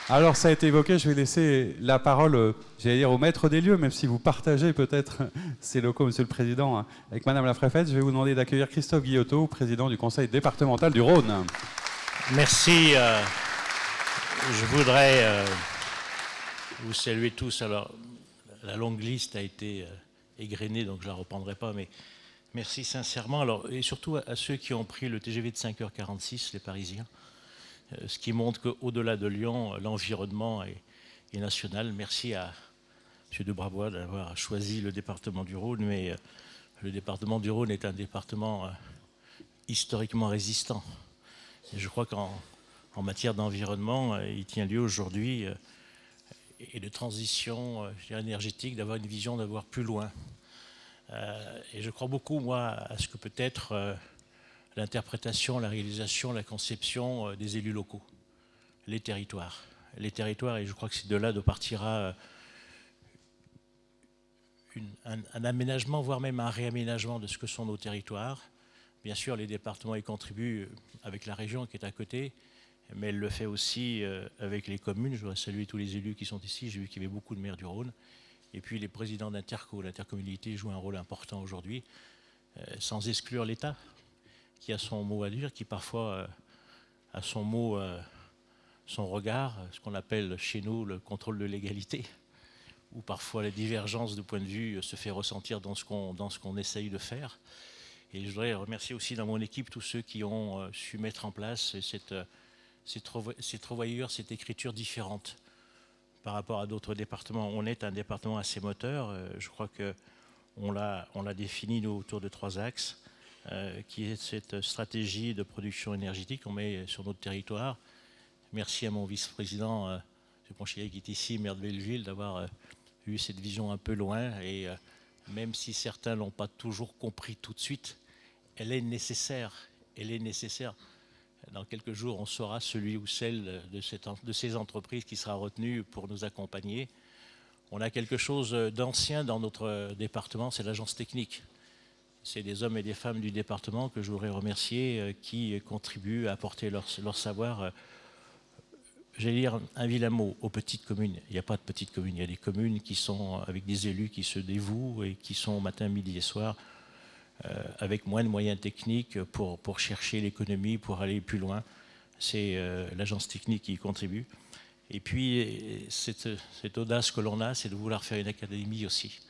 Alors, ça a été évoqué, je vais laisser la parole, j'allais dire, au maître des lieux, même si vous partagez peut-être ces locaux, Monsieur le Président, avec Madame la Préfète. Je vais vous demander d'accueillir Christophe Guillotot, président du Conseil départemental du Rhône. Merci. Je voudrais vous saluer tous. Alors, la longue liste a été égrenée, donc je ne la reprendrai pas, mais merci sincèrement. Alors, et surtout à ceux qui ont pris le TGV de 5h46, les Parisiens. Ce qui montre qu'au-delà de Lyon, l'environnement est national. Merci à M. de Bravois d'avoir choisi le département du Rhône, mais le département du Rhône est un département historiquement résistant. Et je crois qu'en matière d'environnement, il tient lieu aujourd'hui et de transition énergétique, d'avoir une vision, d'avoir plus loin. Et je crois beaucoup, moi, à ce que peut être l'interprétation, la réalisation, la conception des élus locaux, les territoires. Les territoires, et je crois que c'est de là de partira un aménagement, voire même un réaménagement de ce que sont nos territoires. Bien sûr, les départements y contribuent avec la région qui est à côté, mais elle le fait aussi avec les communes. Je voudrais saluer tous les élus qui sont ici. J'ai vu qu'il y avait beaucoup de maires du Rhône. Et puis les présidents d'interco, l'intercommunalité joue un rôle important aujourd'hui, sans exclure l'État, qui a son mot à dire, qui parfois a son mot, son regard, ce qu'on appelle chez nous le contrôle de l'égalité, où parfois la divergence de point de vue se fait ressentir dans ce qu'on essaye de faire. Et je voudrais remercier aussi dans mon équipe tous ceux qui ont su mettre en place cette revoyure, cette écriture différente par rapport à d'autres départements. On est un département assez moteur. Je crois qu'on l'a défini nous, autour de 3 axes. Qui est cette stratégie de production énergétique qu'on met sur notre territoire. Merci à mon vice-président, M. Ponchier, qui est ici, maire de Belleville, d'avoir eu cette vision un peu loin. Et même si certains ne l'ont pas toujours compris tout de suite, elle est nécessaire. Elle est nécessaire. Dans quelques jours, on saura celui ou celle de ces entreprises qui sera retenu pour nous accompagner. On a quelque chose d'ancien dans notre département, c'est l'agence technique. C'est des hommes et des femmes du département que je voudrais remercier qui contribuent à apporter leur savoir, j'allais dire un vilain mot, aux petites communes. Il n'y a pas de petites communes, il y a des communes qui sont avec des élus qui se dévouent et qui sont matin, midi et soir avec moins de moyens techniques pour chercher l'économie, pour aller plus loin. C'est l'agence technique qui y contribue. Et puis, cette audace que l'on a, c'est de vouloir faire une académie aussi,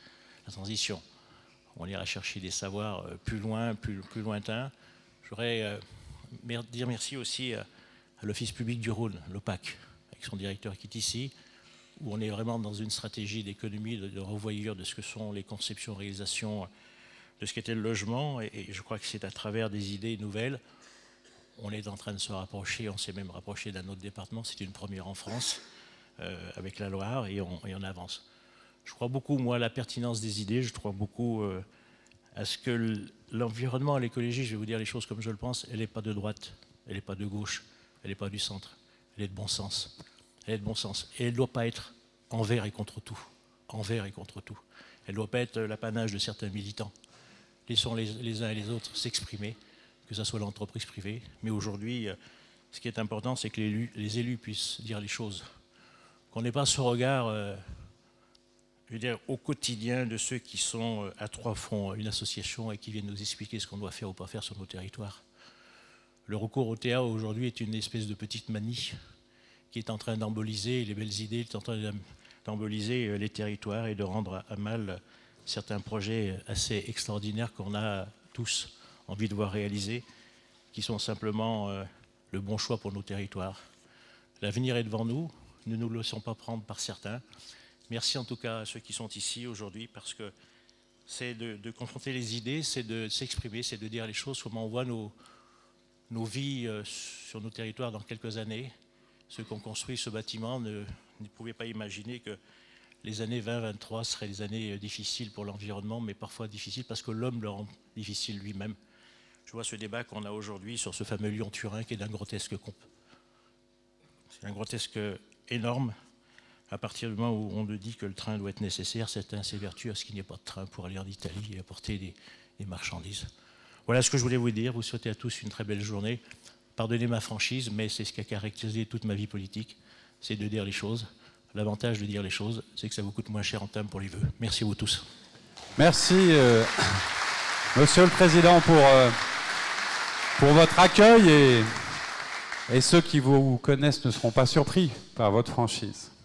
la transition. On ira chercher des savoirs plus loin, plus lointains. Je voudrais dire merci aussi à l'Office public du Rhône, l'OPAC, avec son directeur qui est ici, où on est vraiment dans une stratégie d'économie, de revoyure de ce que sont les conceptions, réalisations de ce qu'était le logement. Et je crois que c'est à travers des idées nouvelles. On est en train de se rapprocher, on s'est même rapproché d'un autre département, c'est une première en France, avec la Loire, et on avance. Je crois beaucoup, moi, à la pertinence des idées. Je crois beaucoup à ce que l'environnement, l'écologie, je vais vous dire les choses comme je le pense, elle n'est pas de droite, elle n'est pas de gauche, elle n'est pas du centre. Elle est de bon sens. Elle est de bon sens. Et elle ne doit pas être envers et contre tout. Envers et contre tout. Elle ne doit pas être l'apanage de certains militants. Laissons les uns et les autres s'exprimer, que ce soit l'entreprise privée. Mais aujourd'hui, ce qui est important, c'est que les élus puissent dire les choses. Qu'on n'ait pas ce regard... je veux dire, au quotidien de ceux qui sont à 3 fronts, une association et qui viennent nous expliquer ce qu'on doit faire ou pas faire sur nos territoires. Le recours au TA aujourd'hui est une espèce de petite manie qui est en train d'emboliser les belles idées, qui est en train d'emboliser les territoires et de rendre à mal certains projets assez extraordinaires qu'on a tous envie de voir réalisés, qui sont simplement le bon choix pour nos territoires. L'avenir est devant nous, ne nous laissons pas prendre par certains. Merci en tout cas à ceux qui sont ici aujourd'hui, parce que c'est de confronter les idées, c'est de s'exprimer, c'est de dire les choses, comment on voit nos vies sur nos territoires dans quelques années. Ceux qui ont construit ce bâtiment ne pouvaient pas imaginer que les années 20-23 seraient des années difficiles pour l'environnement, mais parfois difficiles parce que l'homme le rend difficile lui-même. Je vois ce débat qu'on a aujourd'hui sur ce fameux Lyon-Turin qui est d'un grotesque c'est un grotesque énorme. À partir du moment où on nous dit que le train doit être nécessaire, certains s'évertuent à ce qu'il n'y ait pas de train pour aller en Italie et apporter des marchandises. Voilà ce que je voulais vous dire. Vous souhaitez à tous une très belle journée. Pardonnez ma franchise, mais c'est ce qui a caractérisé toute ma vie politique. c'est de dire les choses. L'avantage de dire les choses, c'est que ça vous coûte moins cher en termes pour les vœux. Merci à vous tous. Merci, Monsieur le Président, pour votre accueil et ceux qui vous connaissent ne seront pas surpris par votre franchise.